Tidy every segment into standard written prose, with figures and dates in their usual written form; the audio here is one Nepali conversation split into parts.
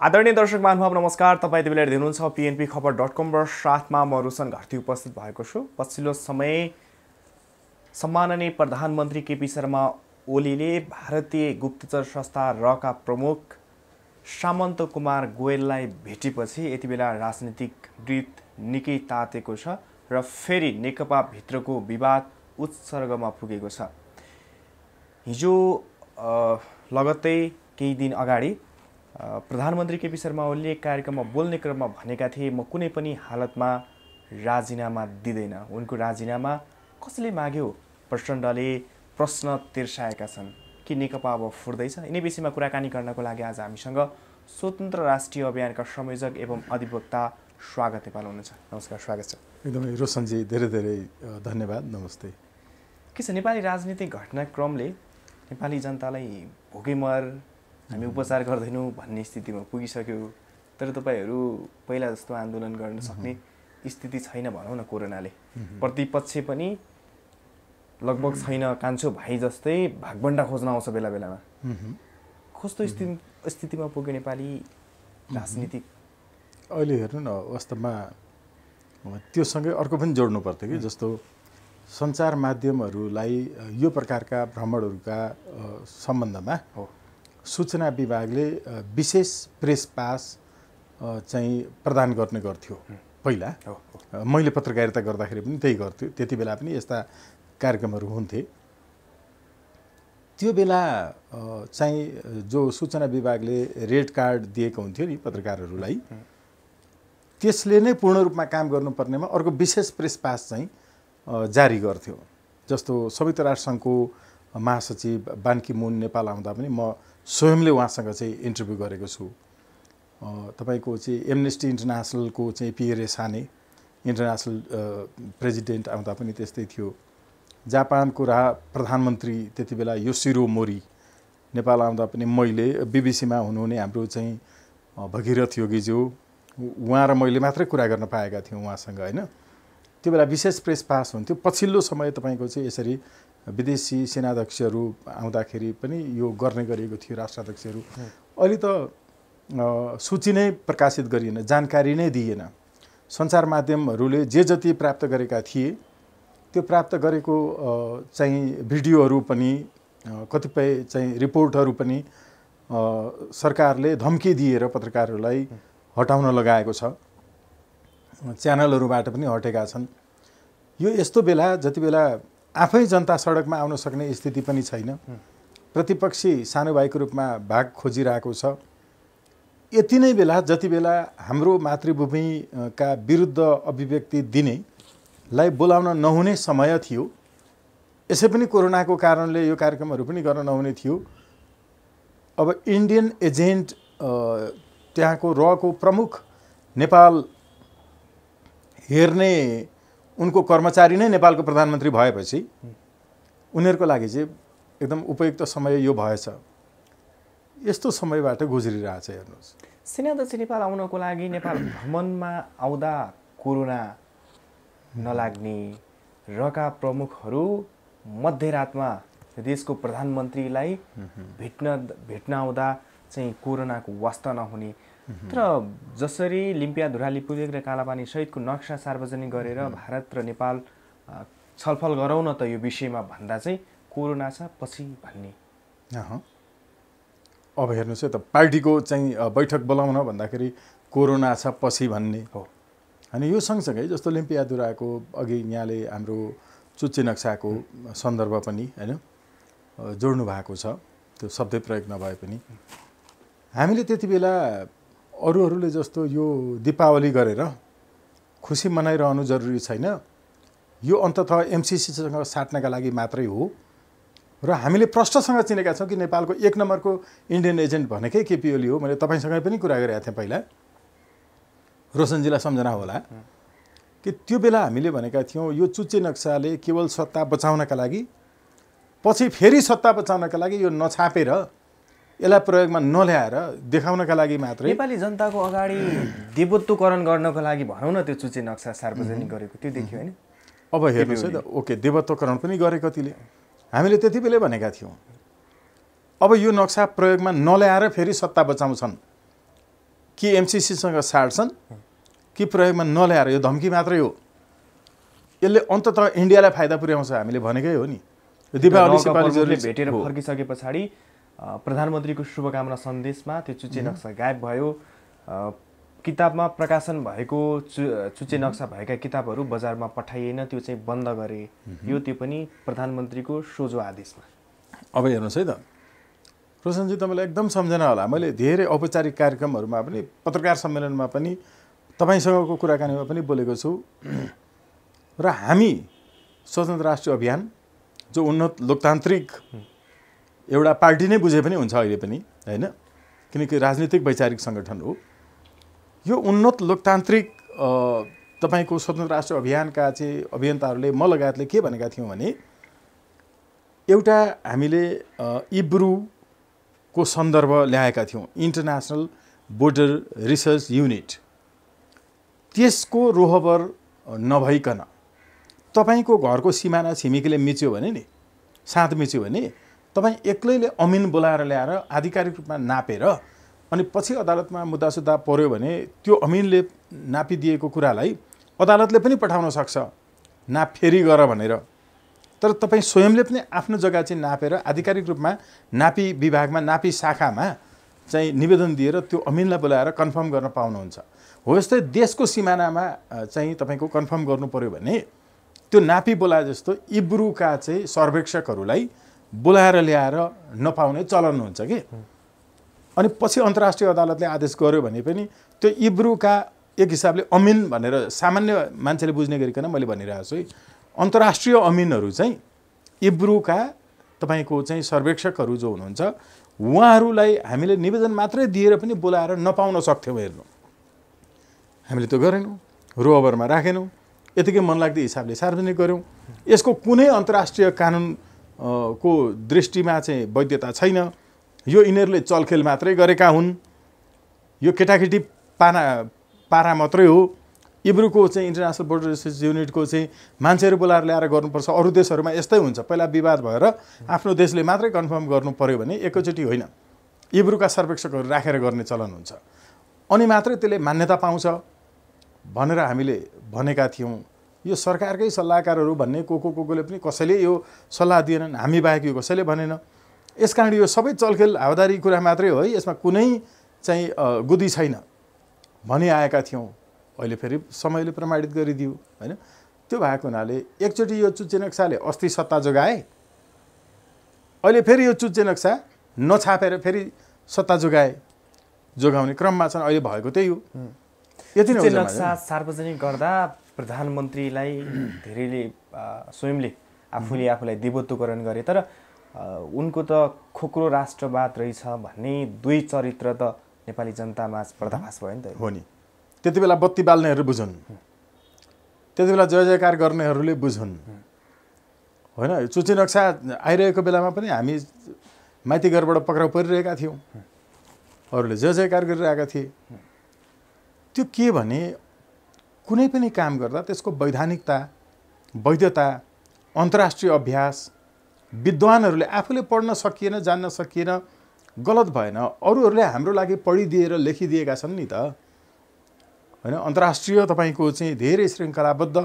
आदरणीय दर्शक महानुभाव नमस्कार। तपाईँ यति बेला हेर्दै हुनुहुन्छ pnpkhबर.com र साथमा म रोशन घरती उपस्थित भएको छु। पछिल्लो समय सम्माननीय प्रधानमन्त्री केपी शर्मा ओलीले भारतीय गुप्तचर संस्था रका प्रमुख सामन्त कुमार गोयललाई भेटेपछि यति बेला राजनीतिक वृत्त निकै तातेको छ र फेरि नेकपा भित्रको विवाद उत्सर्गमा पुगेको छ। हिजो लगत्तै केही दिन अगाडि प्रधानमन्त्री केपी शर्मा ओलीले कार्यक्रममा बोल्ने क्रममा भनेका थिए म कुनै पनि हालतमा राजीनामा दिँदैन। उनको राजीनामा कसले माग्यो? प्रचण्डले प्रश्न तिर्साएका छन् कि नेकपा अब फुट्दैछ? यिनै विषयमा कुराकानी गर्नको लागि आज हामीसँग स्वतन्त्र राष्ट्रिय अभियानका संयोजक एवं अधिवक्ता स्वागत नेपाल हुनुहुन्छ। नमस्कार, स्वागत छ। एकदमै रोशनजी, धेरै धेरै धन्यवाद। नमस्ते। के छ, नेपाली राजनीतिक घटनाक्रमले नेपाली जनतालाई भोकै मर हामी उपचार गर्दैनौँ भन्ने स्थितिमा पुगिसक्यो। तर तपाईँहरू पहिला जस्तो आन्दोलन गर्न सक्ने स्थिति छैन भनौँ न। कोरोनाले प्रतिपक्ष पनि लगभग छैन, कान्छो भाइ जस्तै भागभण्डा खोज्न आउँछ बेला बेलामा। कस्तो स्थितिमा पुग्यो नेपाली राजनीतिक? अहिले हेर्नु न, वास्तवमा त्योसँगै अर्को पनि जोड्नु पर्थ्यो कि जस्तो सञ्चार माध्यमहरूलाई यो प्रकारका भ्रमणहरूका सम्बन्धमा सूचना विभागले विशेष प्रेस पास चाहिँ प्रदान गर्ने गर्थ्यो। पहिला मैले पत्रकारिता गर्दाखेरि पनि त्यही गर्थ्यो। त्यति बेला पनि यस्ता कार्यक्रमहरू हुन्थे। त्यो बेला चाहिँ जो सूचना विभागले रेड कार्ड दिएको हुन्थ्यो नि पत्रकारहरूलाई, त्यसले नै पूर्ण रूपमा काम गर्नुपर्नेमा अर्को विशेष प्रेस पास चाहिँ जारी गर्थ्यो। जस्तो संयुक्त राष्ट्रसङ्घको महासचिव बान की मुन नेपाल आउँदा पनि म स्वयंले उहाँसँग चाहिँ इन्टरभ्यू गरेको छु। तपाईँको चाहिँ एमनेस्टी इन्टरनेसनलको चाहिँ पिएरे साने इन्टरनेसनल प्रेसिडेन्ट आउँदा पनि त्यस्तै थियो। जापानको प्रधानमन्त्री त्यति बेला योसिरो मोरी नेपाल आउँदा पनि मैले बीबीसीमा हुनुहुने हाम्रो चाहिँ भगीरथ योगीज्यू, उहाँ र मैले मात्रै कुरा गर्न पाएका थियौँ उहाँसँग, होइन? त्यो बेला विशेष प्रेस पास हुन्थ्यो। पछिल्लो समय तपाईँको चाहिँ यसरी विदेशी सेनाध्यक्षहरू आउँदाखेरि पनि यो गर्ने गरिएको थियो, राष्ट्राध्यक्षहरू। अहिले त सूची नै प्रकाशित गरिएन, जानकारी नै दिएन। सञ्चार माध्यमहरूले जे जति प्राप्त गरेका थिए त्यो प्राप्त गरेको चाहिँ भिडियोहरू पनि, कतिपय चाहिँ रिपोर्टहरू पनि सरकारले धम्की दिएर पत्रकारहरूलाई हटाउन लगाएको छ। च्यानलहरूबाट पनि हटेका छन्। यो यस्तो बेला जति बेला आफै जनता सडकमा आउन सक्ने स्थिति पनि छैन, प्रतिपक्षी सानुभाइको रूपमा भाग खोजिरहेको छ, यति नै बेला जति बेला हाम्रो मातृभूमिका विरुद्ध अभिव्यक्ति दिनेलाई बोलाउन नहुने समय थियो। यसै पनि कोरोनाको कारणले यो कार्यक्रमहरू पनि गर्न नहुने थियो। अब इन्डियन एजेन्ट त्यहाँको रको प्रमुख नेपाल हेर्ने उनको कर्मचारी नै नेपालको प्रधानमन्त्री भएपछि उनीहरूको लागि चाहिँ एकदम उपयुक्त समय यो भएछ। यस्तो समयबाट गुज्रिरहेछ। हेर्नुहोस्, सेनाध्यक्ष नेपाल आउनको लागि नेपाल भ्रमणमा आउँदा कोरोना नलाग्ने, रका प्रमुखहरू मध्यरातमा देशको प्रधानमन्त्रीलाई भेट्न आउँदा चाहिँ कोरोनाको वास्ता नहुने। तर जसरी लिम्पिया धुराली पुलेक र कालापानी सहितको नक्सा सार्वजनिक गरेर भारत र नेपाल छलफल गरौँ न त यो विषयमा भन्दा चाहिँ कोरोना छ पछि भन्ने। अब हेर्नुहोस् है त, पार्टीको चाहिँ बैठक बोलाउन भन्दाखेरि कोरोना छ पछि भन्ने हो। अनि यो सँगसँगै जस्तो लिम्पिया धुराको अघि यहाँले हाम्रो चुच्चे नक्साको सन्दर्भ पनि होइन जोड्नु भएको छ, त्यो शब्द प्रयोग नभए पनि। हामीले त्यति बेला अरूहरूले जस्तो यो दीपावली गरेर खुसी मनाइरहनु जरुरी छैन, यो अन्ततः एमसिसीसँग साट्नका लागि मात्रै हो। र हामीले प्रष्टसँग चिनेका छौँ कि नेपालको एक नम्बरको इन्डियन एजेन्ट भनेकै केपी ओली हो। मैले तपाईँसँग पनि कुरा गरेको थिएँ पहिला, रोशनजीलाई सम्झना होला कि त्यो बेला हामीले भनेका थियौँ यो चुच्चे नक्साले केवल सत्ता बचाउनका लागि, पछि फेरि सत्ता बचाउनका लागि यो नछापेर यसलाई प्रयोगमा नल्याएर देखाउनका लागि मात्रै नेपाली जनताको अगाडि देवत्वकरण गर्नको लागि भनौँ न त्यो चुच्चे नक्सा सार्वजनिक गरेको त्यो देखियो, होइन? अब हेर्नुहोस् है त, ओके, देवत्वकरण पनि गरे कतिले। हामीले त्यति बेलै भनेका थियौँ अब यो नक्सा प्रयोगमा नल्याएर फेरि सत्ता बचाउँछन् कि एमसिसीसँग साट्छन् कि प्रयोगमा नल्याएर यो धम्की मात्रै हो। यसले अन्ततः इन्डियालाई फाइदा पुर्याउँछ हामीले भनेकै हो नि। दीपावली भेटेर फर्किसके पछाडि प्रधानमन्त्रीको शुभकामना सन्देशमा त्यो चुच्चे नक्सा गायब भयो। किताबमा प्रकाशन भएको चुच्चे नक्सा भएका किताबहरू बजारमा पठाइएन, त्यो चाहिँ बन्द गरे। यो त्यो पनि प्रधानमन्त्रीको सोझो आदेशमा। अब हेर्नुहोस् है त रोशनजी, तपाईँलाई एकदम सम्झना होला, मैले धेरै औपचारिक कार्यक्रमहरूमा पनि पत्रकार सम्मेलनमा पनि तपाईँसँगको कुराकानीमा पनि बोलेको छु। र हामी स्वतन्त्र राष्ट्रिय अभियान जो उन्नत लोकतान्त्रिक एउटा पार्टी नै बुझे पनि हुन्छ अहिले पनि हैन, किनकि राजनीतिक वैचारिक सङ्गठन हो यो। उन्नत लोकतान्त्रिक तपाईँको स्वतन्त्र राष्ट्रिय अभियानका चाहिँ अभियन्ताहरूले म लगायतले के भनेका थियौँ भने एउटा हामीले इब्रूको सन्दर्भ ल्याएका थियौँ, इन्टरनेसनल बोर्डर रिसर्च युनिट। त्यसको रोहबर नभइकन तपाईको घरको सिमाना छिमेकीले मिच्यो भने नि, साथ मिच्यो भने तपाईँ एक्लैले अमिन बोलाएर ल्याएर आधिकारिक रूपमा नापेर अनि पछि अदालतमा मुद्दासुद्दा पर्यो भने त्यो अमिनले नापिदिएको कुरालाई अदालतले पनि पठाउन सक्छ नाप फेरि गर भनेर। तर तपाईँ स्वयंले पनि आफ्नो जग्गा चाहिँ नापेर आधिकारिक रूपमा नापी विभागमा, नापी शाखामा चाहिँ निवेदन दिएर त्यो अमिनलाई बोलाएर कन्फर्म गर्न पाउनुहुन्छ। हो यस्तै देशको सिमानामा चाहिँ तपाईँको कन्फर्म गर्नु पर्यो भने त्यो नापी बोलाए जस्तो इब्रूका चाहिँ सर्वेक्षकहरूलाई बोलाएर ल्याएर नपाउने चलन हुन्छ कि। अनि पछि अन्तर्राष्ट्रिय अदालतले आदेश गर्यो भने पनि त्यो इब्रूका एक हिसाबले अमिन भनेर सामान्य मान्छेले बुझ्ने गरिकन मैले भनिरहेको छु है, अन्तर्राष्ट्रिय अमिनहरू चाहिँ इब्रूका तपाईँको चाहिँ सर्वेक्षकहरू जो हुनुहुन्छ उहाँहरूलाई हामीले निवेदन मात्रै दिएर पनि बोलाएर नपाउन सक्थ्यौँ। हेर्नु, हामीले त्यो गरेनौँ, रोहबरमा राखेनौँ, यतिकै मनलाग्दो हिसाबले सार्वजनिक गऱ्यौँ। यसको कुनै अन्तर्राष्ट्रिय कानुन को दृष्टिमा चाहिँ वैधता छैन। यो यिनीहरूले चलखेल मात्रै गरेका हुन्, यो केटाकेटी पारा मात्रै हो। इब्रूको चाहिँ इन्टरनेसनल बोर्डर रिसर्च युनिटको चाहिँ मान्छेहरू बोलाएर ल्याएर गर्नुपर्छ। अरू देशहरूमा यस्तै हुन्छ, पहिला विवाद भएर आफ्नो देशले मात्रै कन्फर्म गर्नु पर्यो भने एकैचोटि होइन, इब्रूका सर्वेक्षकहरू राखेर गर्ने चलन हुन्छ, अनि मात्रै त्यसले मान्यता पाउँछ भनेर हामीले भनेका थियौँ। यो सरकारकै सल्लाहकारहरू भन्ने कोले पनि कसैले यो सल्लाह दिएनन्, हामी बाहेक यो कसैले भनेन। यसकारण यो सबै चलखेल हावादारी कुरा मात्रै हो है, यसमा कुनै चाहिँ गुदी छैन भनी आएका थियौँ। अहिले फेरि समयले प्रमाणित गरिदियो हैन। त्यो भएको हुनाले एकचोटि यो चुच्चे नक्साले अस्ति सत्ता जोगाए, अहिले फेरि यो चुच्चे नक्सा नछापेर फेरि सत्ता जोगाउने क्रममा छन्। अहिले भएको त्यही हो। यति नै हो। नक्सा सार्वजनिक गर्दा प्रधानमन्त्रीलाई धेरैले स्वयंले आफूलाई दिवत्वकरण गरे, तर उनको त खोक्रो राष्ट्रवाद रहेछ भन्ने दुई चरित्र त नेपाली जनतामा पर्दाफास भयो नि त। हो नि, त्यति बेला बत्ती बाल्नेहरू बुझुन्, त्यति बेला जय जयकार गर्नेहरूले बुझुन् होइन। चुच्चे नक्सा आइरहेको बेलामा पनि हामी माइती घरबाट पक्राउ परिरहेका थियौँ, अरूले जय जयकार गरिरहेका थिए। त्यो के भने कुनै पनि काम गर्दा त्यसको वैधानिकता, वैधता, अन्तर्राष्ट्रिय अभ्यास विद्वानहरूले आफूले पढ्न सकिएन, जान्न सकिएन, गलत भएन, अरूहरूले हाम्रो लागि पढिदिएर लेखिदिएका छन् नि त हैन। अन्तर्राष्ट्रिय तपाईँको चाहिँ धेरै श्रृङ्खलाबद्ध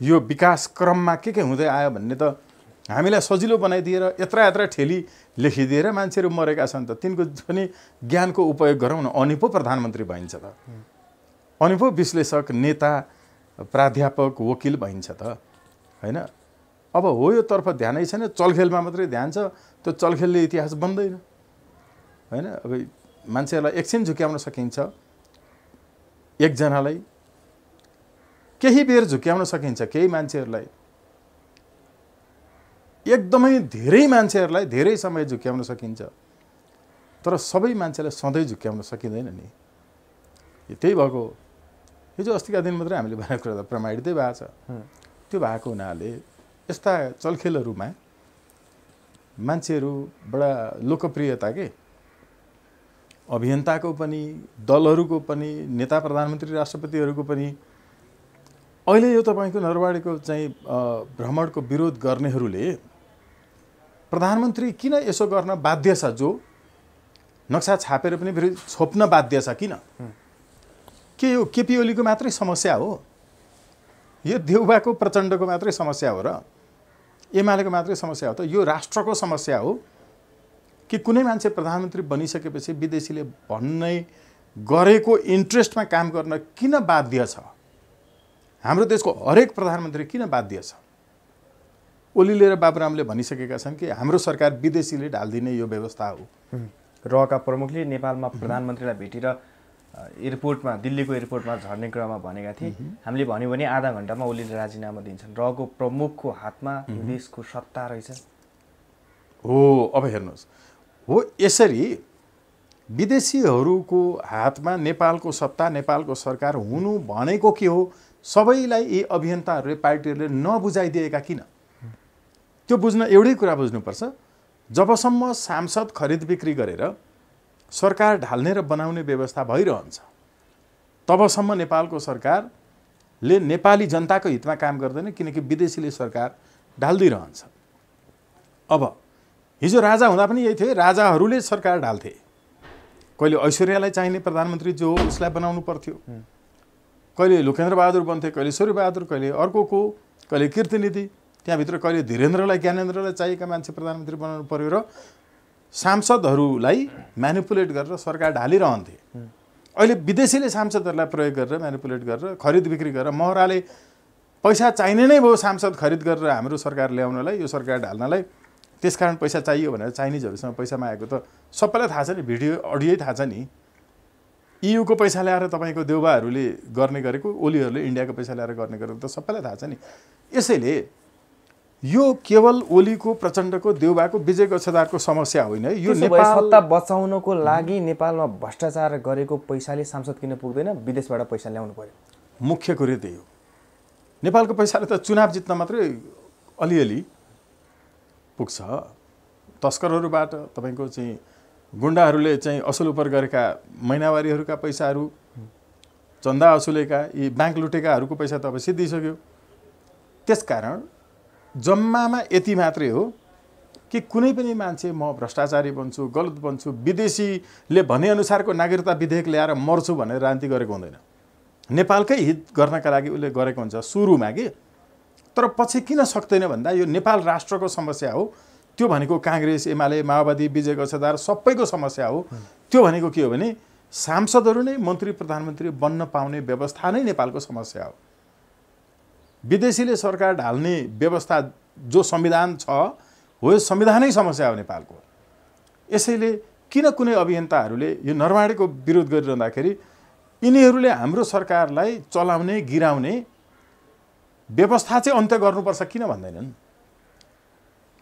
यो विकास क्रममा के हुँदै आयो भन्ने त हामीलाई सजिलो बनाइदिएर यत्रा ठेली लेखिदिएर मान्छेहरू मरेका छन् त, तिनको पनि ज्ञानको उपयोग गरौँ न। अनि पो प्रधानमन्त्री भइन्छ त, अनि पो विश्लेषक, नेता, प्राध्यापक, वकिल भइन्छ त हैन। अब हो यो तर्फ ध्यानै छैन, चलखेलमा मात्रै ध्यान छ। त्यो चलखेलले इतिहास बन्दैन हैन। अब मान्छेहरूलाई एकछिन झुक्याउन सकिन्छ, एकजनालाई केही बेर झुक्याउन सकिन्छ, केही मान्छेहरूलाई, एकदमै धेरै मान्छेहरूलाई धेरै समय झुक्याउन सकिन्छ, तर सबै मान्छेलाई सधैँ झुक्याउन सकिँदैन नि। त्यही भएको हिजो अस्तिका दिन मात्रै हामीले भनेको कुरा त प्रमाणितै भएको छ। त्यो भएको हुनाले यस्ता चलखेलहरूमा मान्छेहरू बडा लोकप्रियता के अभियन्ताको पनि, दलहरूको पनि, नेता प्रधानमन्त्री राष्ट्रपतिहरूको पनि। अहिले यो तपाईँको नरवाडीको चाहिँ भ्रमणको विरोध गर्नेहरूले प्रधानमन्त्री किन यसो गर्न बाध्य छ, जो नक्सा छापेर पनि फेरि छोप्न बाध्य छ किन के यो केपी ओलीको मात्रै समस्या हो? यो देउबाको प्रचण्डको मात्रै समस्या हो र एमालेको मात्रै समस्या हो त? यो राष्ट्रको समस्या हो कि कुनै मान्छे प्रधानमन्त्री बनिसकेपछि विदेशीले भन्ने गरेको इन्ट्रेस्टमा काम गर्न किन बाध्य छ? हाम्रो देशको हरेक प्रधानमन्त्री किन बाध्य छ? ओलीले र बाबुरामले भनिसकेका छन् कि हाम्रो सरकार विदेशीले ढालिदिने यो व्यवस्था हो। रका प्रमुखले नेपालमा प्रधानमन्त्रीलाई भेटेर एयरपोर्टमा, दिल्लीको एयरपोर्टमा झर्ने क्रममा भनेका थिए, हामीले भन्यो भने आधा घण्टामा ओलीले राजीनामा दिन्छन्। रको प्रमुखको हातमा देशको सत्ता रहेछ। हो, अब हेर्नुहोस्, हो यसरी विदेशीहरूको हातमा नेपालको सत्ता, नेपालको सरकार हुनु भनेको के हो? सबैलाई यी अभियन्ताहरूले, पार्टीहरूले नबुझाइदिएका किन? त्यो बुझ्न एउटै कुरा बुझ्नुपर्छ, जबसम्म सांसद खरिद बिक्री गरेर सरकार ढाल्ने र बनाउने व्यवस्था भइरहन्छ तबसम्म नेपालको सरकारले नेपाली जनताको हितमा काम गर्दैन, किनकि विदेशीले सरकार ढाल्दिरहन्छ। अब हिजो राजा हुँदा पनि यही थियो, राजाहरूले सरकार ढाल्थे। कहिले ऐश्वर्यालाई चाहिने प्रधानमन्त्री जो हो उसलाई बनाउनु पर्थ्यो, कहिले लोकेन्द्र बहादुर बन्थे, कहिले सूर्यबहादुर, कहिले अर्को, कहिले कीर्तिनिधि, त्यहाँभित्र कहिले धीरेन्द्रलाई, ज्ञानेन्द्रलाई चाहिएका मान्छे प्रधानमन्त्री बनाउनु पर्यो र सांसदहरूलाई म्यानिपुलेट गरेर सरकार ढालिरहन्थे। अहिले विदेशीले सांसदहरूलाई प्रयोग गरेर, म्यानिपुलेट गरेर, खरिद बिक्री गरेर, महराले पैसा चाहिने नै भयो सांसद खरिद गरेर हाम्रो सरकार ल्याउनलाई, यो सरकार ढाल्नलाई, त्यसकारण पैसा चाहियो भनेर चाइनिजहरूसँग पैसा मागेको त सबैलाई थाहा छ नि, भिडियो अडियो थाहा छ नि। इयुको पैसा ल्याएर तपाईँको देउबाहरूले गर्ने गरेको, ओलीहरूले इन्डियाको पैसा ल्याएर गर्ने गरेको त सबैलाई थाहा छ नि। यसैले यो केवल ओलीको, प्रचण्डको, देउबाको, विजय गच्छदारको समस्या होइन। यो नेपाल सत्ता बचाउनको लागि नेपालमा भ्रष्टाचार गरेको पैसाले सांसद किन पुग्दैन? विदेशबाट पैसा ल्याउनु पर्यो। मुख्य कुरो त्यही हो। नेपालको पैसाले त चुनाव जित्न मात्रै अलिअलि पुग्छ। तस्करहरूबाट, तपाईँको चाहिँ गुण्डाहरूले चाहिँ असुल उपर गरेका महिनावारीहरूका पैसाहरू, चन्दा असुलेका, यी ब्याङ्क लुटेकाहरूको पैसा त अब सिद्धिसक्यो। त्यसकारण जम्मामा यति मात्रै हो कि कुनै पनि मान्छे म भ्रष्टाचारी बन्छु, गलत बन्छु, विदेशीले भनेअनुसारको नागरिकता विधेयक ल्याएर मर्छु भनेर राजनीति गरेको हुँदैन। नेपालकै हित गर्नका लागि उसले गरेको हुन्छ सुरुमा कि। तर पछि किन सक्दैन भन्दा यो नेपाल राष्ट्रको समस्या हो। त्यो भनेको काङ्ग्रेस, एमाले, माओवादी, विजय गच्छदार सबैको समस्या हो। त्यो भनेको के हो भने सांसदहरू नै मन्त्री प्रधानमन्त्री बन्न पाउने व्यवस्था नै नेपालको समस्या हो। विदेशीले सरकार ढाल्ने व्यवस्था जो संविधान छ हो, यो संविधानै समस्या हो नेपालको। यसैले किन कुनै अभियन्ताहरूले यो नरवाडेको विरोध गरिरहँदाखेरि यिनीहरूले हाम्रो सरकारलाई चलाउने, गिराउने व्यवस्था चाहिँ अन्त्य गर्नुपर्छ किन भन्दैनन्?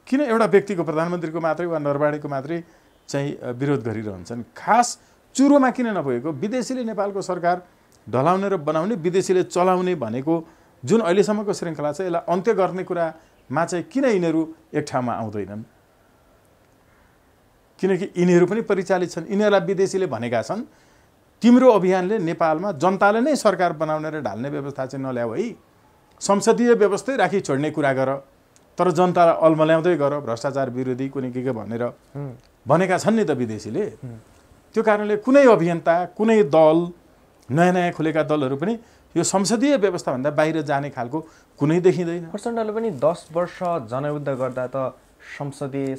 किन एउटा व्यक्तिको, प्रधानमन्त्रीको मात्रै वा नरवाडेको मात्रै चाहिँ विरोध गरिरहन्छन्? खास चुरोमा किन नपुगेको? विदेशीले नेपालको सरकार ढलाउने र बनाउने, विदेशीले चलाउने भनेको जुन अहिलेसम्मको श्रृङ्खला छ, यसलाई अन्त्य गर्ने कुरामा चाहिँ किन यिनीहरू एक ठाउँमा आउँदैनन्? किनकि यिनीहरू पनि परिचालित छन्। यिनीहरूलाई विदेशीले भनेका छन्, तिम्रो अभियानले नेपालमा जनताले नै सरकार बनाउने र ढाल्ने व्यवस्था चाहिँ नल्याऊ है, संसदीय व्यवस्थै राखी छोड्ने कुरा गर, तर जनतालाई अल्मल्याउँदै गर, भ्रष्टाचार विरोधी कुनै के भनेर भनेका छन् नि त विदेशीले। त्यो कारणले कुनै अभियन्ता, कुनै दल, नयाँ नयाँ खुलेका दलहरू पनि यो संसदीय व्यवस्थाभन्दा बाहिर जाने खालको कुनै देखिँदैन। प्रचण्डले पनि 10 वर्ष जनयुद्ध गर्दा त संसदीय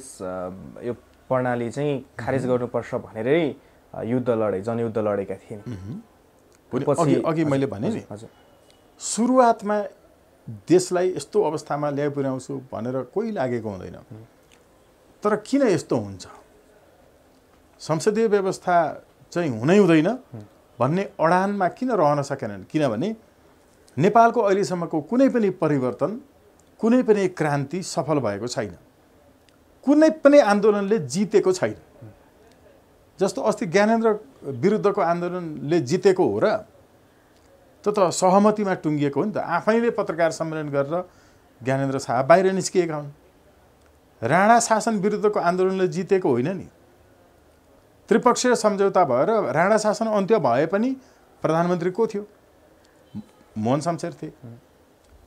यो प्रणाली चाहिँ खारेज गर्नुपर्छ भनेरै युद्ध लडे, जनयुद्ध लडेका थिए। अघि मैले भने नि, सुरुवातमा देशलाई यस्तो अवस्थामा ल्याइ पुर्याउँछु भनेर कोही लागेको हुँदैन। तर किन यस्तो हुन्छ, संसदीय व्यवस्था चाहिँ हुनै हुँदैन भन्ने अडानमा किन रहन सकेनन्? किनभने नेपालको अहिलेसम्मको कुनै पनि परिवर्तन, कुनै पनि क्रान्ति सफल भएको छैन। कुनै पनि आन्दोलनले जितेको छैन। जस्तो अस्ति ज्ञानेन्द्र विरुद्धको आन्दोलनले जितेको हो र? त्यो त सहमतिमा टुङ्गिएको हो नि त। आफैले पत्रकार सम्मेलन गरेर ज्ञानेन्द्र शाह बाहिर निस्किएका हुन्। राणा शासन विरुद्धको आन्दोलनले जितेको होइन नि। त्रिपक्षीय सम्झौता भएर राणा शासन अन्त्य भए पनि प्रधानमन्त्री को थियो? मोहन शमशेर थिए।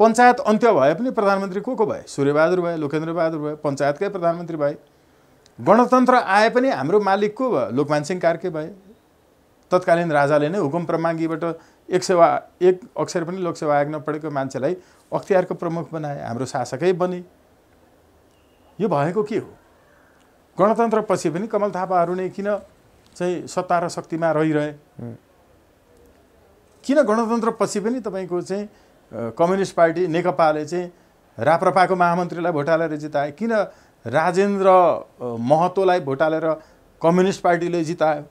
पञ्चायत अन्त्य भए पनि प्रधानमन्त्री को भए? सूर्यबहादुर भए, लोकेन्द्र बहादुर भए, पञ्चायतकै प्रधानमन्त्री भए। गणतन्त्र आए पनि हाम्रो मालिक को भयो? लोकमान सिंह कार्के भए। तत्कालीन राजाले नै हुकुम प्रमाङ्गीबाट एक अक्षर पनि लोकसेवा आयोग नपढेको मान्छेलाई अख्तियारको प्रमुख बनाए, हाम्रो शासकै बने। यो भएको के हो? गणतन्त्रपछि पनि कमल थापाहरू नै किन चाहिँ सत्ता र शक्तिमा रहिरहे? किन गणतन्त्रपछि पनि तपाईँको चाहिँ कम्युनिस्ट पार्टी नेकपाले चाहिँ राप्रपाको महामन्त्रीलाई भोट हालेर जिताए? किन राजेन्द्र महतोलाई भोट हालेर कम्युनिस्ट पार्टीले जितायो?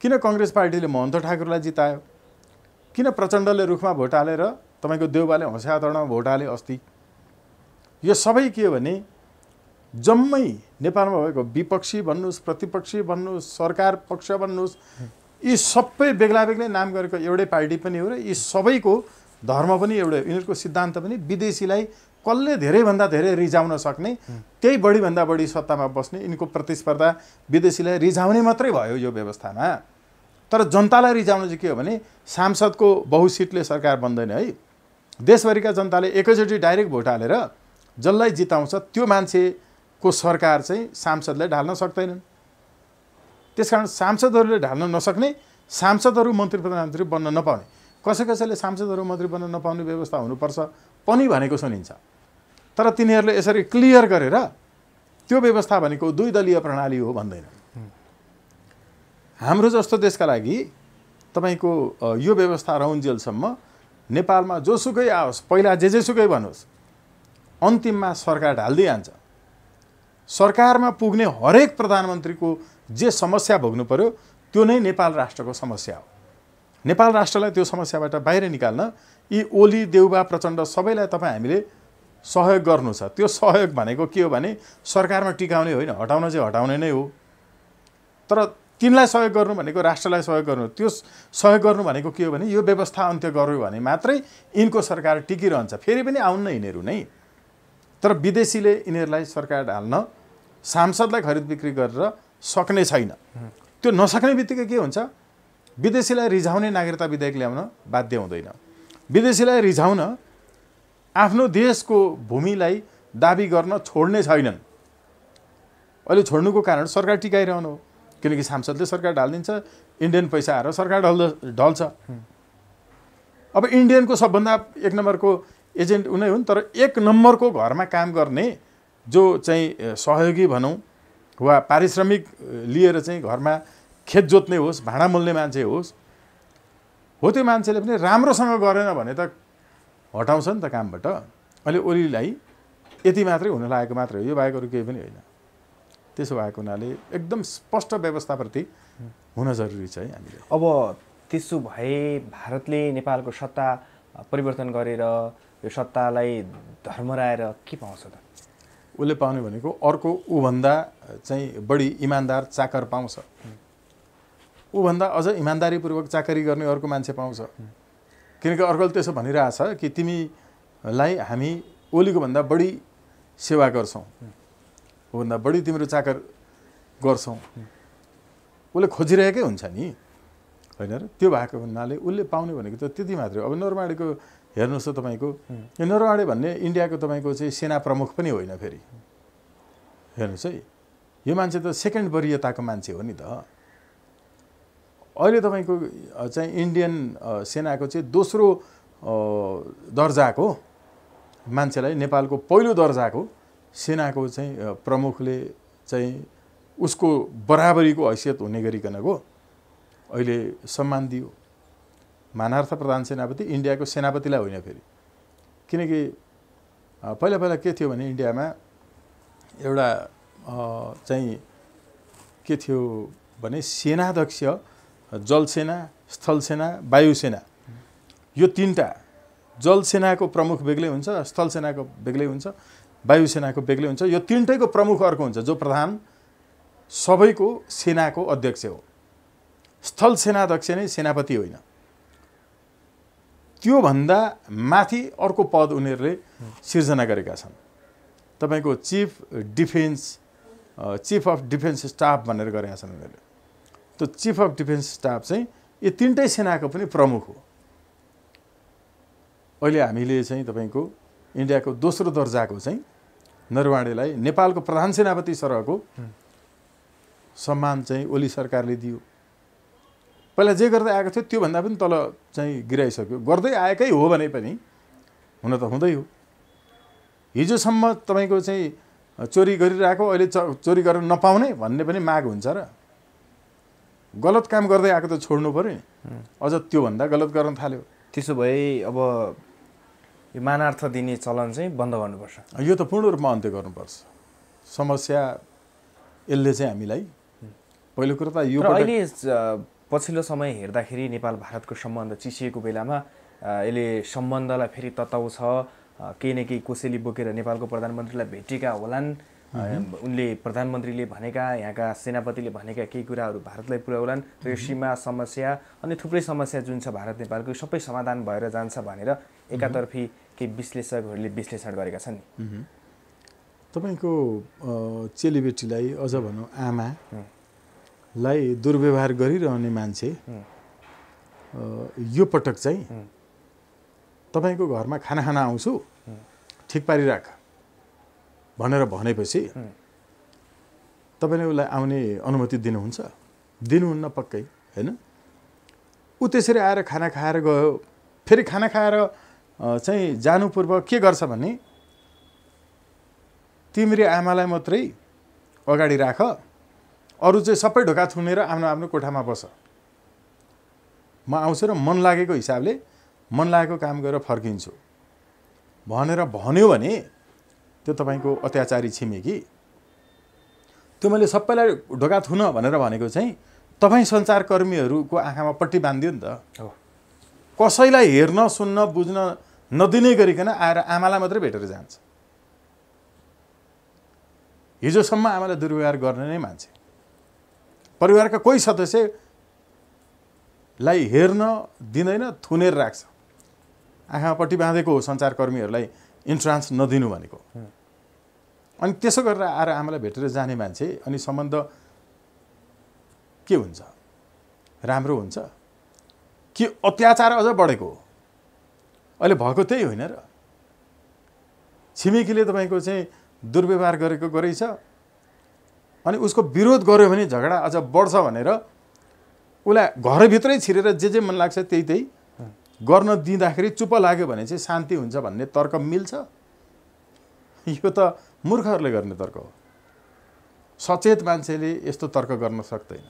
किन कङ्ग्रेस पार्टीले महन्त ठाकुरलाई जितायो? किन प्रचण्डले रुखमा भोट हालेर तपाईँको देउबाले हँस्यातडमा भोट हाले अस्ति? यो सबै के हो भने जम्मै नेपालमा भएको विपक्षी भन्नुहोस्, प्रतिपक्षी भन्नुहोस्, सरकार पक्ष भन्नुहोस्, यी सबै बेग्ला बेग्लै नाम गरेको एउटै पार्टी पनि हो र यी सबैको धर्म पनि एउटै, यिनीहरूको सिद्धान्त पनि विदेशीलाई कसले धेरैभन्दा धेरै रिझाउन सक्ने, त्यही बढीभन्दा बढी सत्तामा बस्ने, यिनको प्रतिस्पर्धा विदेशीलाई रिझाउने मात्रै भयो यो व्यवस्थामा। तर जनतालाई रिझाउनु चाहिँ के हो भने सांसदको बहुसिटले सरकार बन्दैन है। देशभरिका जनताले एकैचोटि डाइरेक्ट भोट हालेर जसलाई जिताउँछ त्यो मान्छेको सरकार चाहिँ सांसदले ढाल्न सक्दैनन्। त्यसकारण सांसदहरूले ढाल्न नसक्ने, सांसदहरू मन्त्री प्रधानमन्त्री बन्न नपाउने, कसैले सांसदहरू मन्त्री बन्न नपाउने व्यवस्था हुनुपर्छ पनि भनेको सुनिन्छ। तर तिनीहरूले यसरी क्लियर गरेर त्यो व्यवस्था भनेको दुई दलीय प्रणाली हो भन्दैन। हाम्रो जस्तो देशका लागि तपाईँको यो व्यवस्था रहउन्जेलसम्म नेपालमा जोसुकै आओस्, पहिला जेसुकै भन्नुहोस्, अन्तिममा सरकार ढाल्दै जान्छ। सरकारमा पुग्ने हरेक प्रधानमन्त्रीको जे समस्या भोग्नु पर्यो त्यो नै नेपाल राष्ट्रको समस्या हो। नेपाल राष्ट्रलाई त्यो समस्याबाट बाहिर निकाल्न यी ओली, देउबा, प्रचण्ड सबैलाई हामीले सहयोग गर्नु छ। त्यो सहयोग भनेको के हो भने सरकारमा टिकाउने होइन, हटाउन चाहिँ हटाउने नै हो। तर तिनलाई सहयोग गर्नु भनेको राष्ट्रलाई सहयोग गर्नु, त्यो सहयोग गर्नु भनेको के हो भने यो व्यवस्था अन्त्य गर्यो भने मात्रै यिनको सरकार टिकिरहन्छ। फेरि पनि आउन्न यिनीहरू नै। तर विदेशीले यिनीहरूलाई सरकार ढाल्न, सांसदलाई खरिद बिक्री गरेर सक्ने छैन। त्यो नसक्ने बित्तिकै के हुन्छ? विदेशीलाई रिझाउने नागरिकता विधेयक ल्याउन बाध्य हुँदैन। विदेशीलाई रिझाउन आफ्नो देशको भूमिलाई दाबी गर्न छोड्ने छैनन्। अहिले छोड्नुको कारण सरकार टिकाइरहनु हो, किनकि सांसदले सरकार ढालिदिन्छ, इन्डियन पैसा आएर सरकार ढल्छ। अब इन्डियनको सबभन्दा एक नम्बरको एजेन्ट उनै हुन्। तर एक नम्बरको घरमा काम गर्ने जो चाहिँ सहयोगी भनौँ वा पारिश्रमिक लिएर चाहिँ घरमा खेत जोत्ने होस्, भाँडा मोल्ने मान्छे होस्, हो त्यो मान्छेले पनि राम्रोसँग गरेन भने त हटाउँछ नि त कामबाट। अहिले ओलीलाई यति मात्रै हुन लागेको मात्रै हो, यो बाहेक अरू केही पनि होइन। त्यसो भएको हुनाले एकदम स्पष्ट व्यवस्थाप्रति हुन जरुरी छ है हामीले। अब त्यसो भए भारतले नेपालको सत्ता परिवर्तन गरेर यो सत्तालाई धर्मराएर के पाउँछ त? उसले पाउने भनेको अर्को ऊभन्दा चाहिँ बढी इमान्दार चाकर पाउँछ। ऊभन्दा अझ इमान्दारीपूर्वक चाकरी गर्ने अर्को मान्छे पाउँछ। किनकि अर्कोले त्यसो भनिरहेछ कि तिमीलाई हामी ओलीको भन्दा बढी सेवा गर्छौँ, ऊभन्दा बढी तिम्रो चाकर गर्छौँ। उसले खोजिरहेकै हुन्छ नि, होइन र? त्यो भएको हुनाले उसले पाउने भनेको त त्यति मात्रै हो। अब नरवाडेको हेर्नुहोस् त तपाईँको, यो नरवाडे भन्ने इन्डियाको तपाईँको चाहिँ सेना प्रमुख पनि होइन। फेरि हेर्नुहोस् है, यो मान्छे त सेकेन्ड वरियताको मान्छे हो नि त। अहिले तपाईँको चाहिँ इन्डियन सेनाको चाहिँ दोस्रो दर्जाको मान्छेलाई नेपालको पहिलो दर्जाको सेनाको चाहिँ प्रमुखले चाहिँ उसको बराबरीको हैसियत हुने गरिकनको अहिले सम्मान दियो। मानार्थ प्रधान सेनापति इन्डियाको सेनापतिलाई होइन फेरि। किनकि पहिला पहिला के थियो भने इन्डियामा एउटा चाहिँ के थियो भने सेनाध्यक्ष, जलसेना, स्थलसेना, वायुसेना, यो तीनटा, जलसेनाको प्रमुख बेग्लै हुन्छ, स्थलसेनाको बेग्लै हुन्छ, वायुसेनाको बेग्लै हुन्छ। यो तीनटैको प्रमुख अर्को हुन्छ जो प्रधान सबैको सेनाको अध्यक्ष हो। स्थल सेनाध्यक्ष नै सेनापति होइन। त्यो भन्दा माथि अर्को पद उनीहरूले सिर्जना गरेका छन्। तपाईको चिफ अफ डिफेन्स स्टाफ भनेर गरेका छन् उनीहरूले। त्यो चिफ अफ डिफेन्स स्टाफ चाहिँ यो तीनटै सेनाको पनि प्रमुख हो। अहिले हामीले चाहिँ तपाईको इन्डियाको दोस्रो दर्जाको चाहिँ नरवाडेलाई नेपालको प्रधान सेनापति सरहको सम्मान चाहिँ ओली सरकारले दियो। पहिला जे गर्दै आएको थियो त्योभन्दा पनि तल चाहिँ गिराइसक्यो। गर्दै आएकै हो भने पनि हुन त हुँदै हो। हिजोसम्म तपाईँको चाहिँ चोरी गरिरहेको अहिले चोरी गर्न नपाउने भन्ने पनि माग हुन्छ र? गलत काम गर्दै आएको त छोड्नु पऱ्यो नि, अझ त्योभन्दा गलत गर्न थाल्यो। त्यसो भए अब यो मानार्थ दिने चलन चाहिँ बन्द गर्नुपर्छ। यो त पूर्ण रूपमा अन्त्य गर्नुपर्छ। समस्या यसले चाहिँ हामीलाई पहिलो कुरो त यो अहिले पछिल्लो समय हेर्दाखेरि नेपाल भारतको सम्बन्ध चिसिएको बेलामा यसले सम्बन्धलाई फेरि तताउँछ। केही न केही कोसेली बोकेर नेपालको प्रधानमन्त्रीलाई भेटेका होलान्। उनले प्रधानमन्त्रीले भनेका, यहाँका सेनापतिले भनेका केही कुराहरू भारतलाई पुर्याउलान् र यो सीमा समस्या अनि थुप्रै समस्या जुन छ भारत नेपालको सबै समाधान भएर जान्छ भनेर एकातर्फी केही विश्लेषकहरूले विश्लेषण गरेका छन् नि। तपाईँको चेलीबेटीलाई अझ भनौँ आमालाई दुर्व्यवहार गरिरहने मान्छे यो पटक चाहिँ तपाईँको घरमा खाना खान आउँछु ठिक पारिराख भनेर भनेपछि तपाईँले उसलाई आउने अनुमति दिनुहुन्छ? दिनुहुन्न पक्कै होइन। ऊ त्यसरी आएर खाना खाएर गयो, फेरि खाना खाएर चाहिँ जानु पूर्व के गर्छ भने तिम्रो आमालाई मात्रै अगाडि राख, अरू चाहिँ सबै ढोका थुनेर आफ्नो आफ्नो कोठामा बस, म आउँछु र मन लागेको हिसाबले मन लागेको काम गरेर फर्किन्छु भनेर भन्यो भने त्यो तपाईँको अत्याचारी छिमेकी। त्यो मैले सबैलाई ढोका थुन भनेर भनेको चाहिँ तपाईँ सञ्चारकर्मीहरूको आँखामा पट्टी बाँधियो नि त। कसैलाई हेर्न सुन्न बुझ्न नदिने गरिकन आएर आमालाई मात्रै भेटेर जान्छ। हिजोसम्म आमालाई दुर्व्यवहार गर्ने नै मान्छे परिवारका कोही सदस्यलाई हेर्न दिँदैन, थुनेर राख्छ। आँखामा पट्टी बाँधेको हो सञ्चारकर्मीहरूलाई इन्ट्रान्स नदिनु भनेको। अनि त्यसो गरेर आएर आमालाई भेटेर जाने मान्छे अनि सम्बन्ध के हुन्छ? राम्रो हुन्छ कि अत्याचार अझ बढेको हो? अहिले भएको त्यही होइन र? छिमेकीले तपाईँको चाहिँ दुर्व्यवहार गरेको गरेछ अनि उसको विरोध गर्यो भने झगडा अझ बढ्छ भनेर उसलाई घरभित्रै छिरेर जे मन लाग्छ त्यही गर्न दिँदाखेरि चुप लाग्यो भने चाहिँ शान्ति हुन्छ भन्ने तर्क मिल्छ? यो त मूर्खहरूले गर्ने तर्क हो। सचेत मान्छेले यस्तो तर्क गर्न सक्दैन।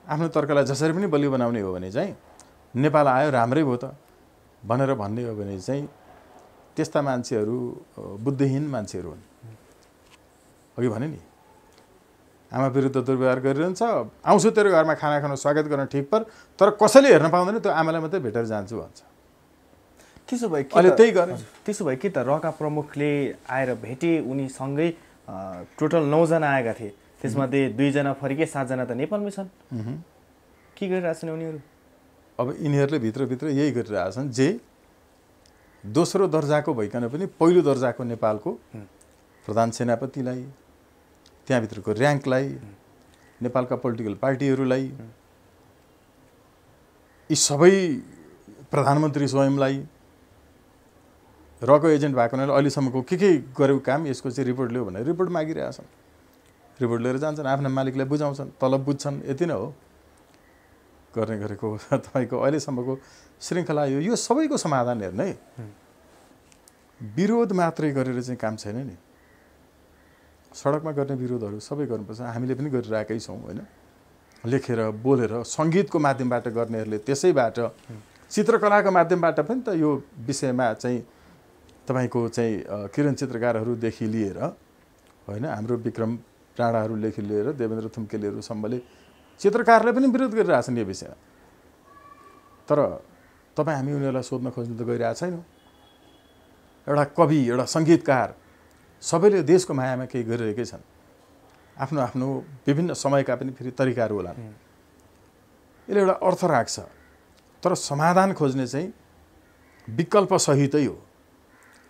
आफ्नो तर्कलाई जसरी पनि बलियो बनाउने हो भने चाहिँ नेपाल आयो राम्रै भयो त भनेर भन्ने हो भने चाहिँ त्यस्ता मान्छेहरू बुद्धिहीन मान्छेहरू हुन्। अघि भने नि आमा विरुद्ध दुर्व्यवहार गरिरहन्छ, आउँछु तेरो घरमा खाना खान स्वागत गर्न ठिक पर, तर कसैले हेर्न पाउँदैन, त्यो आमालाई मात्रै भेटेर जान्छु भन्छ। त्यसो भए अहिले त्यही गरे। त्यसो भए के त रका प्रमुखले आएर भेटे, उनीसँगै टोटल 9 जना आएका थिए, त्यसमध्ये 2 जना फर्के, 7 जना त नेपालमै छन्। के गरिरहेछन् उनीहरू? अब यिनीहरूले भित्रभित्र यही गरिरहेछन् जे दोस्रो दर्जाको भइकन पनि पहिलो दर्जाको नेपालको प्रधान सेनापतिलाई, त्यहाँभित्रको र्याङ्कलाई, नेपालका पोलिटिकल पार्टीहरूलाई, यी सबै प्रधानमन्त्री स्वयंलाई, रको एजेन्ट भएको हुनाले अहिलेसम्मको के गर्यो काम यसको चाहिँ रिपोर्ट ल्याऊ भनेर रिपोर्ट मागिरहेछन्। रिपोर्ट लिएर जान्छन्, आफ्ना मालिकलाई बुझाउँछन्, तलब बुझ्छन्, यति नै हो गर्ने गरेको तपाईँको अहिलेसम्मको श्रृङ्खला। यो सबैको समाधान हेर्ने, विरोध मात्रै गरेर चाहिँ काम छैन नि। सडकमा गर्ने विरोधहरू सबै गर्नुपर्छ, हामीले पनि गरिरहेकै छौँ होइन। लेखेर बोलेर सङ्गीतको माध्यमबाट गर्नेहरूले त्यसैबाट, चित्रकलाको माध्यमबाट पनि त यो विषयमा चाहिँ तपाईँको चाहिँ किरण चित्रकारहरूदेखि लिएर होइन, हाम्रो विक्रम राणाहरूदेखि लिएर देवेन्द्र थुम्केलेहरूसम्मले चित्रकारले पनि विरोध गरिरहेछन् यो विषयमा। तर तपाईँ हामी उनीहरूलाई सोध्न खोज्नु त गइरहेको छैनौँ। एउटा कवि, एउटा सङ्गीतकार सबैले देशको मायामा केही गरिरहेकै छन्। आफ्नो आफ्नो विभिन्न समयका पनि फेरि तरिकाहरू होला, यसले एउटा अर्थ राख्छ। तर समाधान खोज्ने चाहिँ विकल्प सहितै हो।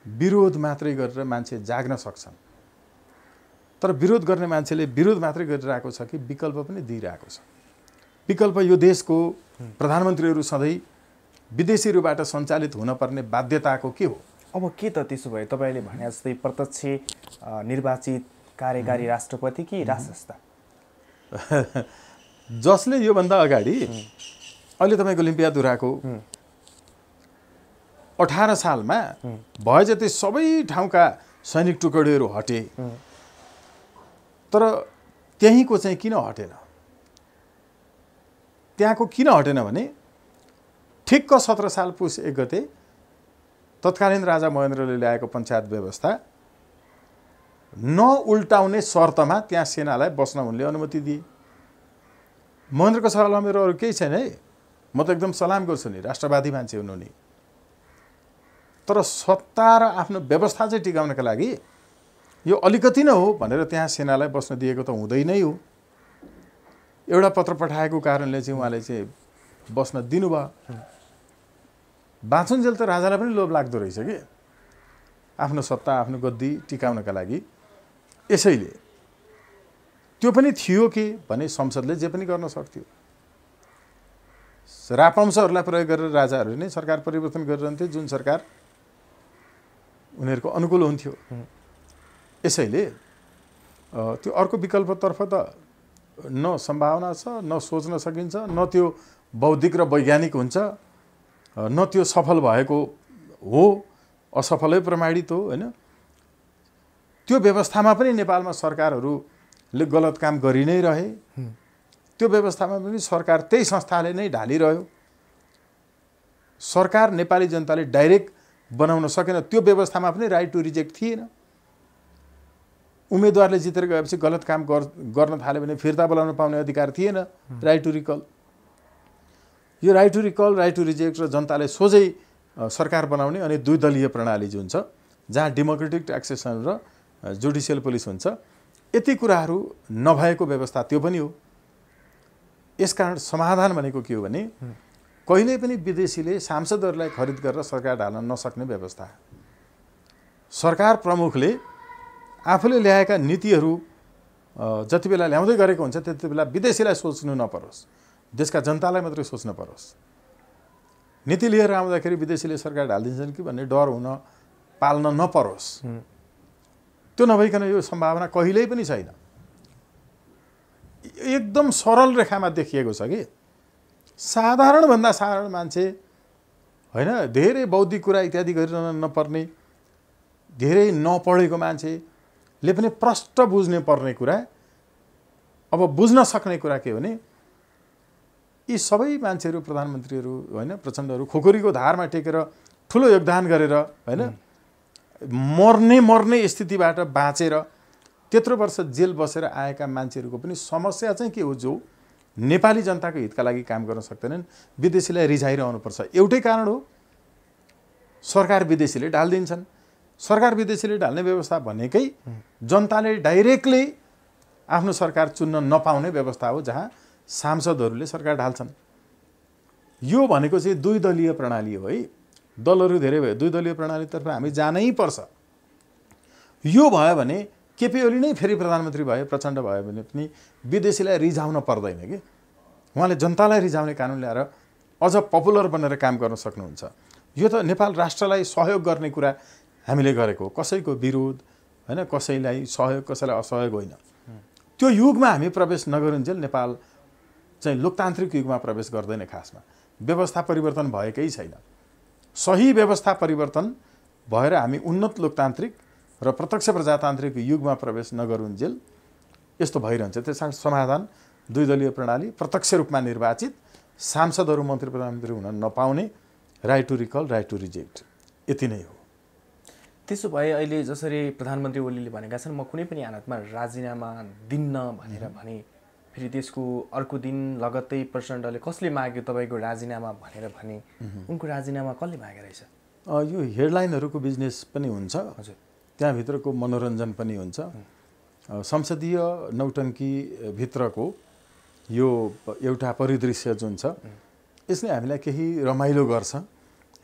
विरोध मात्रै गरेर मान्छे जाग्न सक्छन्, तर विरोध गर्ने मान्छेले विरोध मात्रै गरिरहेको छ कि विकल्प पनि दिइरहेको छ? विकल्प यो देशको प्रधानमन्त्रीहरू सधैँ विदेशीहरूबाट सञ्चालित हुनपर्ने बाध्यताको के हो? अब के त त्यसो भए तपाईँले भने जस्तै प्रत्यक्ष निर्वाचित कार्यकारी राष्ट्रपति कि राजसंस्था? जसले योभन्दा अगाडि अहिले तपाईँको लिम्पियाधुराको 18 सालमा भए जति सबै ठाउँका सैनिक टुकडीहरू हटे, तर त्यहीँको चाहिँ किन हटेन? त्यहाँको किन हटेन भने ठिक्क 17 साल पुस 1 गते तत्कालीन राजा महेन्द्रले ल्याएको पञ्चायत व्यवस्था नउल्टाउने शर्तमा त्यहाँ सेनालाई बस्न उनले अनुमति दिए। महेन्द्रको सवालमा मेरो अरू केही छैन है, म त एकदम सलाम गर्छु नि, राष्ट्रवादी मान्छे हुनु नि, तर सत्ता र आफ्नो व्यवस्था चाहिँ टिकाउनका लागि यो अलिकति नै हो भनेर त्यहाँ सेनालाई बस्न दिएको त हुँदै नै हो। एउटा पत्र पठाएको कारणले चाहिँ उहाँले चाहिँ बस्न दिनुभयो। बाँचुन्जेल त राजालाई पनि लोभ लाग्दो रहेछ कि आफ्नो सत्ता आफ्नो गद्दी टिकाउनका लागि। यसैले त्यो पनि थियो कि भने संसदले जे पनि गर्न सक्थ्यो। रापंशहरूलाई प्रयोग गरेर राजाहरूले नै सरकार परिवर्तन गरिरहन्थे, जुन सरकार उनीहरूको अनुकूल हुन्थ्यो। यसैले त्यो अर्को विकल्पतर्फ त न सम्भावना छ, न सोच्न सकिन्छ, न त्यो बौद्धिक र वैज्ञानिक हुन्छ, न त्यो सफल भएको हो, असफलै प्रमाणित हो हैन। त्यो व्यवस्थामा पनि नेपालमा सरकारहरूले गलत काम गरि नै रहे। त्यो व्यवस्थामा पनि सरकार त्यही संस्थाले नै ढालिरह्यो। सरकार नेपाली जनताले डाइरेक्ट बनाउन सकेन। त्यो व्यवस्थामा पनि राइट टु रिजेक्ट थिएन। उम्मेदवारले जितेर गएपछि गलत काम गर्न थाल्यो भने फिर्ता बोलाउन पाउने अधिकार थिएन, राइट टु रिकल। यो right to recall, right to reject र जनताले सोझै सरकार बनाउने अनि द्विदलीय प्रणाली जुन छ, जहाँ डेमोक्रेटिक ट्याक्सेसन र जुडिसियल पुलिस हुन्छ, यति कुराहरू नभएको व्यवस्था त्यो पनि हो। यसकारण समाधान भनेको के हो भने कहिल्यै पनि विदेशीले सांसदहरूलाई खरिद गरेर सरकार ढाल्न नसक्ने व्यवस्था। सरकार प्रमुखले आफूले ल्याएका नीतिहरू जति बेला ल्याउँदै गरेको हुन्छ त्यति बेला विदेशीलाई सोच्नु नपरोस्, देशका जनतालाई मात्रै सोच्नु परोस्। नीति लिएर आउँदाखेरि विदेशीले सरकार ढालिदिन्छन् कि भन्ने डर हुन पाल्न नपरोस्। त्यो नभइकन यो सम्भावना कहिल्यै पनि छैन। एकदम सरल रेखामा देखिएको छ कि साधारणभन्दा साधारण मान्छे होइन, धेरै बौद्धिक कुरा इत्यादि गरिरहन नपर्ने, धेरै नपढेको मान्छेले पनि प्रष्ट बुझ्ने पर्ने कुरा, अब बुझ्न सक्ने कुरा के हो भने यी सबै मान्छेहरू प्रधानमन्त्रीहरू होइन, प्रचण्डहरू खुकुरीको धारमा टेकेर ठुलो योगदान गरेर होइन मर्ने स्थितिबाट बाँचेर त्यत्रो वर्ष जेल बसेर आएका मान्छेहरूको पनि समस्या चाहिँ के हो, जो नेपाली जनताको हितका लागि काम गर्न सक्दैनन्, विदेशीलाई रिझाइरहनुपर्छ। एउटै कारण हो, सरकार विदेशीले ढालिदिन्छन्। सरकार विदेशीले ढाल्ने व्यवस्था भनेकै जनताले डाइरेक्टली आफ्नो सरकार चुन्न नपाउने व्यवस्था हो, जहाँ सांसदहरूले सरकार ढाल्छन्। यो भनेको चाहिँ द्विदलीय प्रणाली हो है। दलहरू धेरै भयो, द्विदलीय प्रणालीतर्फ हामी जानै पर्छ। यो भयो भने केपी ओली नै फेरि प्रधानमन्त्री भयो, प्रचण्ड भयो भने पनि विदेशीलाई रिझाउन पर्दैन कि। उहाँले जनतालाई रिझाउने कानुन ल्याएर अझ पपुलर बनेर काम गर्न सक्नुहुन्छ। यो त नेपाल राष्ट्रलाई सहयोग गर्ने कुरा हामीले गरेको, कसैको विरोध होइन, कसैलाई सहयोग कसैलाई असहयोग होइन। त्यो युगमा हामी प्रवेश नगरुन्जेल नेपाल चाहिँ लोकतान्त्रिक युगमा प्रवेश गर्दैन। खासमा व्यवस्था परिवर्तन भएकै छैन। सही व्यवस्था परिवर्तन भएर हामी उन्नत लोकतान्त्रिक र प्रत्यक्ष प्रजातान्त्रिक युगमा प्रवेश नगरुन्जेल यस्तो भइरहन्छ। त्यसमा समाधान द्विदलीय प्रणाली, प्रत्यक्ष रूपमा निर्वाचित सांसदहरू मन्त्री प्रधानमन्त्री हुन नपाउने, right to recall, right to reject, यति नै हो। त्यसो भए अहिले जसरी प्रधानमन्त्री ओलीले भनेका छन् म कुनै पनि हालतमा राजीनामा दिन्न भनेर भने, फेरि त्यसको अर्को दिन लगत्तै प्रचण्डले कसले माग्यो तपाईँको राजीनामा भनेर भने उनको राजीनामा कसले मागेको रहेछ? यो हेडलाइनहरूको बिजनेस पनि हुन्छ, हजुर, त्यहाँभित्रको मनोरञ्जन पनि हुन्छ। संसदीय नौटङ्की भित्रको यो एउटा परिदृश्य जुन छ, यसले हामीलाई केही रमाइलो गर्छ।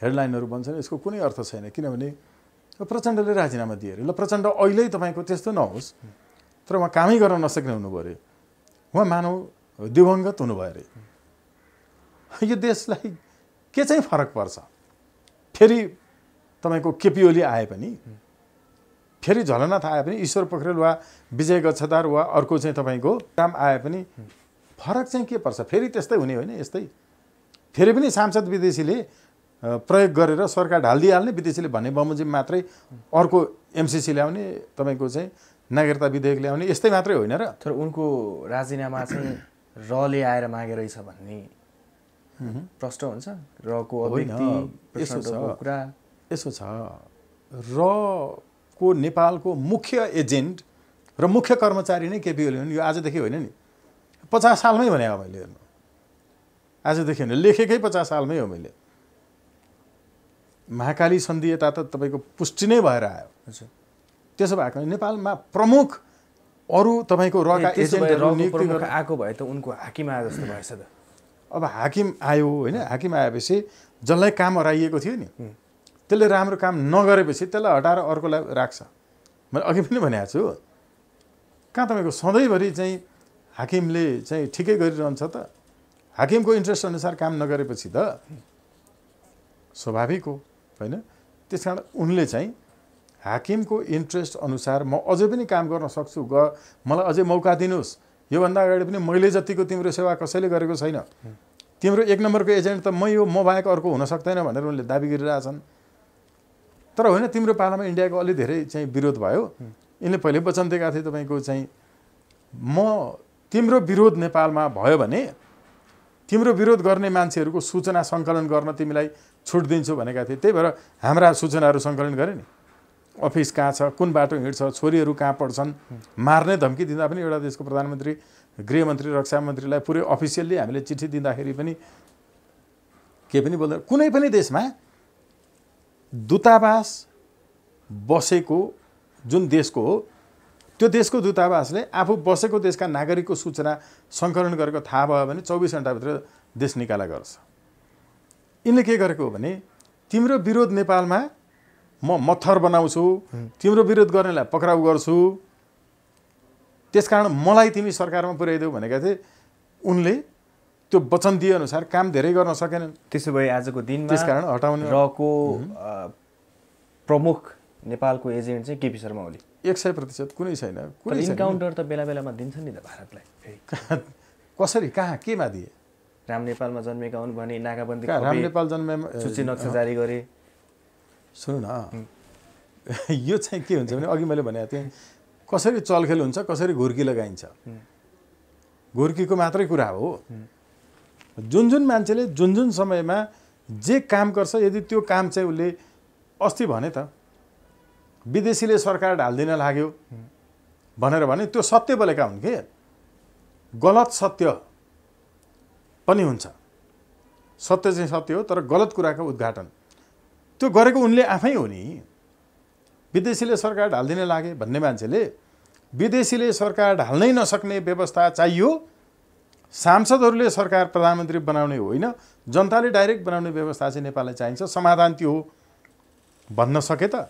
हेडलाइनहरू भन्छन्, यसको कुनै अर्थ छैन। किनभने प्रचण्डले राजीनामा दिए अरे, ल प्रचण्ड अहिल्यै तपाईँको त्यस्तो नहोस्, तर उहाँ कामै गर्न नसक्ने हुनुभयो अरे, उहाँ मानव दिवंगत हुनुभयो अरे। यो देशलाई के चाहिँ फरक पर्छ? फेरि तपाईँको केपी ओली आए पनि, फेरि झलनाथ आए पनि, ईश्वर पोखरेल वा विजय गच्छदार वा अर्को चाहिँ तपाईँको काम आए पनि फरक चाहिँ के पर्छ? फेरि त्यस्तै हुने होइन यस्तै। फेरि पनि सांसद विदेशीले प्रयोग गरेर सरकार ढालिदिइहाल्ने, विदेशीले भने बमोजिम मात्रै अर्को एमसिसी ल्याउने, तपाईँको चाहिँ नागरिकता विधेयक ल्याउने, यस्तै मात्रै होइन र? तर उनको राजीनामा चाहिँ रले आएर मागे रहेछ भन्ने प्रश्न हुन्छ। रको अभिव्यक्ति प्रश्नको कुरा यसो छ, रको नेपालको मुख्य एजेन्ट र मुख्य कर्मचारी नै केपी ओली हुन्। यो आजदेखि होइन नि, 50 सालमै भने हो मैले। हेर्नु, आजदेखि होइन, लेखेकै 50 सालमै हो मैले। महाकाली सन्धि यता त तपाईँको पुष्टि नै भएर आयो। त्यसो भएको नेपालमा प्रमुख अरू तपाईँको रका एजेन्टहरू नियुक्ति गरेर आएको भए त उनको हाकिम आए जस्तो भएछ त। अब हाकिम आयो होइन, हाकिम आएपछि जसलाई काम हराइएको थियो नि, त्यसले राम्रो काम नगरेपछि त्यसलाई हटाएर अर्कोलाई राख्छ। मैले अघि पनि भनेको छु, कहाँ तपाईँको सधैँभरि चाहिँ हाकिमले चाहिँ ठिकै गरिरहन्छ त? हाकिमको इन्ट्रेस्ट अनुसार काम नगरेपछि त स्वाभाविक हो होइन? त्यस कारण उनले चाहिँ हाकिमको इन्ट्रेस्ट अनुसार म अझै पनि काम गर्न सक्छु, मलाई अझै मौका दिनुहोस्, योभन्दा अगाडि पनि मैले जतिको तिम्रो सेवा कसैले गरेको छैन, तिम्रो 1 नम्बरको एजेन्ट त म बाहेक अर्को हुन सक्दैन भनेर उनले दाबी गरिरहेछन्। तर होइन, तिम्रो पालामा इन्डियाको अलि धेरै चाहिँ विरोध भयो। यिनले पहिले वचन दिएका थिए तपाईँको चाहिँ म तिम्रो विरोध नेपालमा भयो भने तिम्रो विरोध गर्ने मान्छेहरूको सूचना सङ्कलन गर्न तिमीलाई छुट दिन्छु भनेका थिए। त्यही भएर हाम्रा सूचनाहरू सङ्कलन गरे नि, अफिस कहाँ छ, कुन बाटो हिँड्छ, छोरीहरू कहाँ पढ्छन्, मार्ने धम्की दिँदा पनि एउटा देशको प्रधानमन्त्री, गृहमन्त्री, रक्षा मन्त्रीलाई पुरै अफिसियल्ली हामीले चिठी दिँदाखेरि पनि के पनि बोल्दैन। कुनै पनि देशमा दूतावास बसेको जुन देशको हो, त्यो देशको दूतावासले आफू बसेको देशका नागरिकको सूचना सङ्कलन गरेको थाहा भयो भने 24 घण्टाभित्र देश निकाला गर्छ। यिनले के गरेको हो भने तिम्रो विरोध नेपालमा म मत्थर बनाउँछु, तिम्रो विरोध गर्नेलाई पक्राउ गर्छु, त्यसकारण मलाई तिमी सरकारमा पुर्याइदेऊ भनेका थिए। उनले त्यो वचन दिए अनुसार काम धेरै गर्न सकेनन्। त्यसो भए आजको दिनमा त्यसकारण हटाउने रको प्रमुख नेपालको एजेन्ट चाहिँ केपी शर्मा ओली 100% कुनै छैन। कुनै इन्काउन्टर त बेला बेलामा दिन्छ नि त भारतलाई। कसरी, कहाँ, केमा दिए? राम नेपालमा जन्मेका हुन् भने नाकाबन्दी राम नेपाल जन्मेमा सूची नक्सा जारी गरे। सुन्नु न, यो चाहिँ के हुन्छ भने अघि मैले भनेको थिएँ, कसरी चलखेल हुन्छ, कसरी घुर्की लगाइन्छ। घुर्कीको मात्रै कुरा हो। जुन जुन मान्छेले जुन जुन समयमा जे काम गर्छ, यदि त्यो काम चाहिँ उसले अस्ति भने त विदेशीले सरकार ढाल्दिन लाग्यो भनेर भने त्यो सत्य बोलेका हुन् के? गलत सत्य पनि हुन्छ। सत्य चाहिँ सत्य हो, तर गलत कुराको उद्घाटन त्यो गरेको उनले आफै हो नि। विदेशीले सरकार ढाल्दिन लागे भन्ने मान्छेले विदेशीले सरकार ढाल्नै नसक्ने व्यवस्था चाहियो, सांसदहरूले सरकार प्रधानमन्त्री बनाउने होइन, जनताले डाइरेक्ट बनाउने व्यवस्था चाहिँ नेपाललाई चाहिन्छ, समाधान त्यो हो भन्न सके त?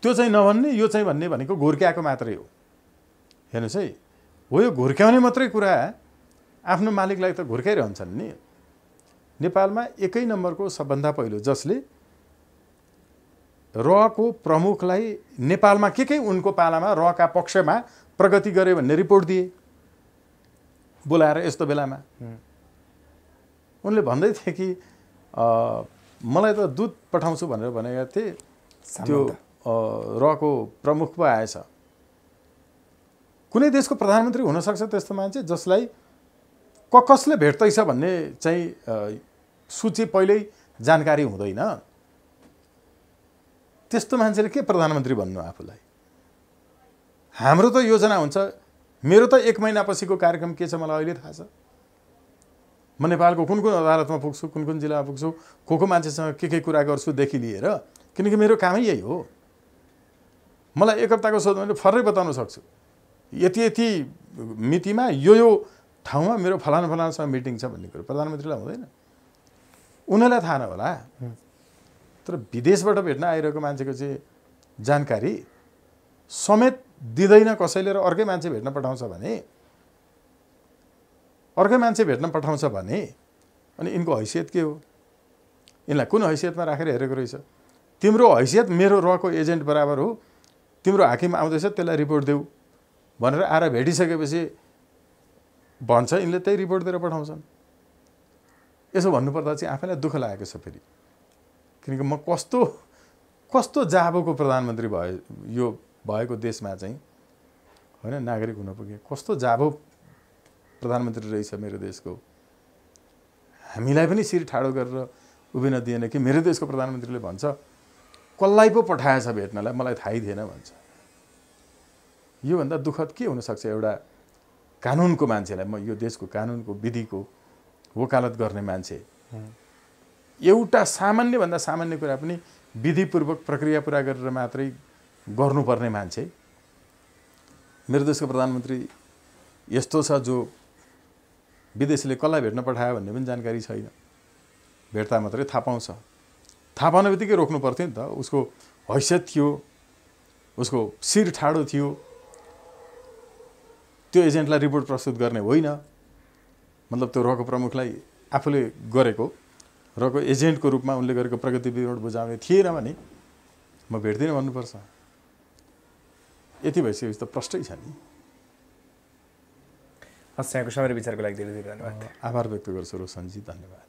त्यो चाहिँ नभन्ने, यो चाहिँ भन्ने भनेको घुर्क्याएको मात्रै हो। हेर्नुहोस् है, हो यो घुर्क्याउने मात्रै कुरा आफ्नो मालिकलाई त घुर्काइरहन्छन् नि। नेपालमा 1 नम्बरको सबभन्दा पहिलो जसले रको प्रमुखलाई नेपालमा के उनको पालामा रका पक्षमा प्रगति गरे भन्ने रिपोर्ट दिए बोलाएर। यस्तो बेलामा उनले भन्दै थिए कि मलाई त दूत पठाउँछु भनेर भनेका थिए। त्यो रको प्रमुख पो आएछ। कुनै देशको प्रधानमन्त्री हुनसक्छ त्यस्तो मान्छे जसलाई कसले भेट्दैछ भन्ने चाहिँ सूची पहिल्यै जानकारी हुँदैन। त्यस्तो मान्छेले के प्रधानमन्त्री भन्नु आफूलाई? हाम्रो त योजना हुन्छ। मेरो त 1 महिनापछिको कार्यक्रम के छ मलाई अहिले थाहा छ। म नेपालको कुन कुन अदालतमा पुग्छु, कुन कुन जिल्लामा पुग्छु, को मान्छेसँग के कुरा गर्छु देखि लिएर, किनकि मेरो कामै यही हो। मलाई 1 हप्ताको सोध्नु भने फर्रै बताउन सक्छु। यति मितिमा यो ठाउँमा मेरो फलाना फलानासँग मिटिङ छ भन्ने कुरो प्रधानमन्त्रीलाई हुँदैन। उनीहरूलाई थाहा नहोला, तर विदेशबाट भेट्न आइरहेको मान्छेको चाहिँ जानकारी समेत दिँदैन कसैले र अर्कै मान्छे भेट्न पठाउँछ भने अनि यिनको हैसियत के हो? यिनलाई कुन हैसियतमा राखेर हेरेको रहेछ? तिम्रो हैसियत मेरो रको एजेन्ट बराबर हो। तिम्रो हाकिम आउँदैछ त्यसलाई रिपोर्ट देऊ भनेर आएर भेटिसकेपछि भन्छ यिनले त्यही रिपोर्ट दिएर पठाउँछन्। यसो भन्नुपर्दा चाहिँ आफैलाई दुःख लागेको छ फेरि, किनकि म कस्तो जाबोको प्रधानमन्त्री यो भएको देशमा चाहिँ होइन नागरिक हुन पुगे, कस्तो जाबो प्रधानमन्त्री रहेछ मेरो देशको। हामीलाई पनि शिर ठाडो गरेर उभिन दिएन कि मेरो देशको प्रधानमन्त्रीले भन्छ कसलाई पो पठाएछ भेट्नलाई, मलाई थाहै थिएन भन्छ। योभन्दा दुःखद के हुनसक्छ? एउटा कानुनको मान्छेलाई, म यो देशको कानुनको विधिको वकालत गर्ने मान्छे, एउटा सामान्यभन्दा सामान्य कुरा पनि विधिपूर्वक प्रक्रिया पुरा गरेर मात्रै गर्नुपर्ने मान्छे, मेरो देशको प्रधानमन्त्री यस्तो छ जो विदेशीले कसलाई भेट्न पठायो भन्ने पनि जानकारी छैन। भेट्दा मात्रै थाहा पाउँछ। थाहा पाउने बित्तिकै रोक्नु पर्थ्यो नि त। उसको हैसियत थियो, उसको शिर ठाडो थियो, त्यो एजेन्टलाई रिपोर्ट प्रस्तुत गर्ने होइन। मतलब त्यो रको प्रमुखलाई आफूले गरेको रको एजेन्टको रूपमा उनले गरेको प्रगति विवरण बुझाउने थिएन भने म भेट्दिनँ भन्नुपर्छ। यति भइसकेपछि त प्रष्टै छ नि। हस्, यहाँको समय र विचारको लागि धेरै धेरै धन्यवाद। आभार व्यक्त गर्छु रोशनजी, धन्यवाद।